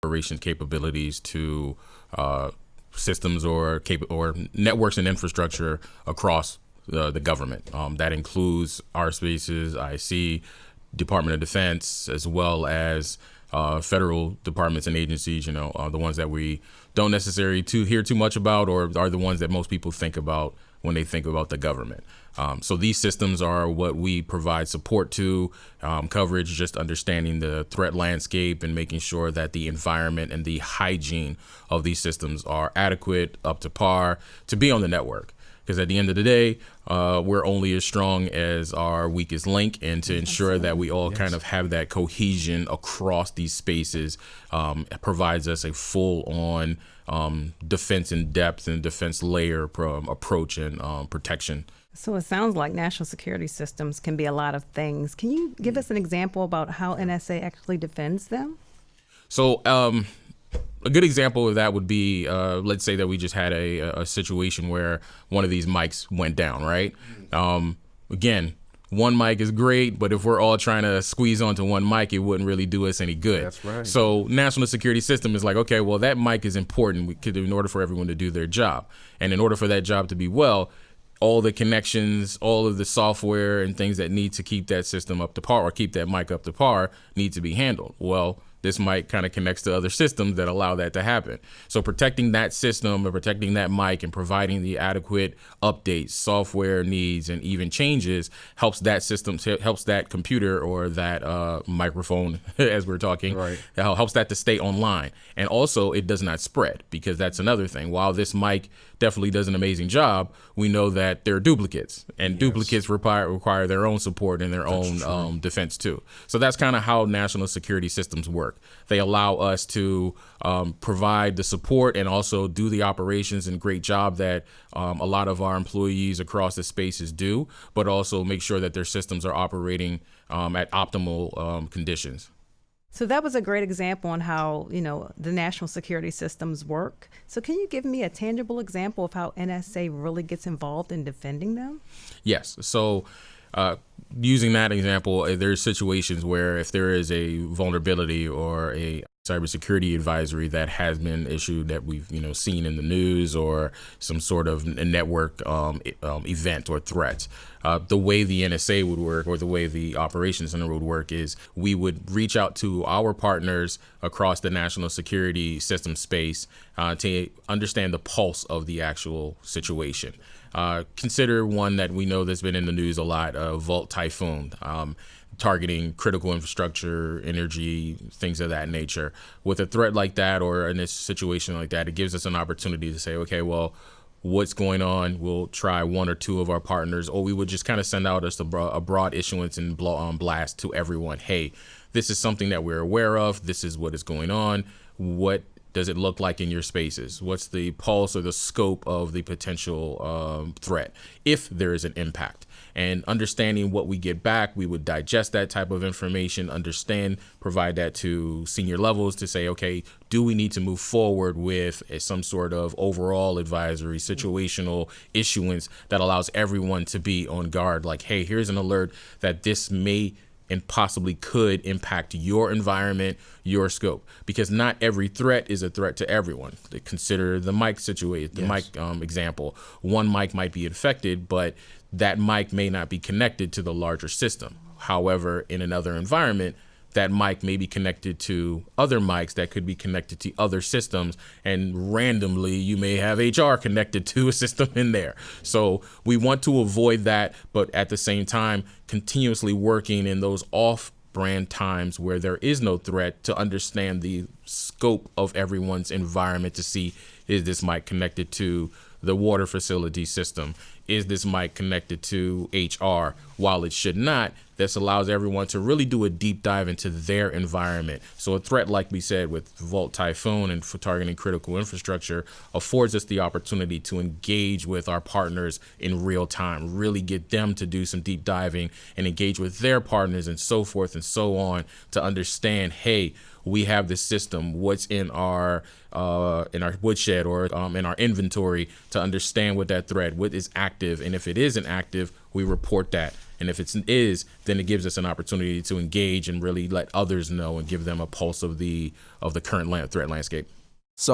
operation capabilities to systems or networks and infrastructure across the government. That includes our spaces, IC, Department of Defense, as well as federal departments and agencies, the ones that we don't necessarily hear too much about, or are the ones that most people think about when they think about the government. So these systems are what we provide support to, coverage, just understanding the threat landscape and making sure that the environment and the hygiene of these systems are adequate, up to par, to be on the network. Because at the end of the day, we're only as strong as our weakest link, and to ensure that we all kind of have that cohesion across these spaces provides us a full-on defense in depth and defense layer approach and protection. So it sounds like national security systems can be a lot of things. Can you give us an example about how NSA actually defends them? So a good example of that would be, let's say that we just had a situation where one of these mics went down, right? Again, one mic is great, but if we're all trying to squeeze onto one mic, it wouldn't really do us any good. That's right. So national security system is like, okay, well, that mic is important in order for everyone to do their job. And in order for that job to be well, all the connections, all of the software and things that need to keep that system up to par or keep that mic up to par need to be handled. Well, this mic kind of connects to other systems that allow that to happen. So protecting that system or protecting that mic and providing the adequate updates, software needs, and even changes helps that system, helps that computer or that microphone, as we're talking, right, helps that to stay online. And also it does not spread, because that's another thing. While this mic definitely does an amazing job, we know that there are duplicates, and duplicates require their own support and their own defense too. So that's kind of how national security systems work. They allow us to provide the support and also do the operations and great job that a lot of our employees across the spaces do, but also make sure that their systems are operating at optimal conditions. So that was a great example on how, the national security systems work. So can you give me a tangible example of how NSA really gets involved in defending them? Yes. So using that example, there's situations where if there is a vulnerability or a cybersecurity advisory that has been issued that we've seen in the news, or some sort of a network event or threat, the way the NSA would work, or the way the operations center would work, is we would reach out to our partners across the national security system space to understand the pulse of the actual situation. Consider one that we know that's been in the news a lot, Volt Typhoon, targeting critical infrastructure, energy, things of that nature. With a threat like that, or in a situation like that, it gives us an opportunity to say, okay, well, what's going on? We'll try one or two of our partners, or we would just kind of send out a broad issuance and blast to everyone. Hey, this is something that we're aware of. This is what is going on. What does it look like in your spaces? What's the pulse or the scope of the potential threat, if there is an impact? And understanding what we get back, we would digest that type of information, provide that to senior levels to say, okay, do we need to move forward with some sort of overall advisory, situational issuance that allows everyone to be on guard? Like, hey, here's an alert that this may and possibly could impact your environment, your scope, because not every threat is a threat to everyone. Consider the mic situation, the mic example. One mic might be infected, but that mic may not be connected to the larger system. However, in another environment, that mic may be connected to other mics that could be connected to other systems, and randomly you may have HR connected to a system in there. So we want to avoid that, but at the same time, continuously working in those off-brand times where there is no threat to understand the scope of everyone's environment to see, is this mic connected to the water facility system? Is this mic connected to HR? While it should not, this allows everyone to really do a deep dive into their environment. So a threat, like we said, with Volt Typhoon and for targeting critical infrastructure, affords us the opportunity to engage with our partners in real time, really get them to do some deep diving and engage with their partners and so forth and so on, to understand, hey, we have this system, what's in our woodshed or in our inventory, to understand what that threat, what is active, and if it isn't active, we report that And if it is, then it gives us an opportunity to engage and really let others know and give them a pulse of the current threat landscape.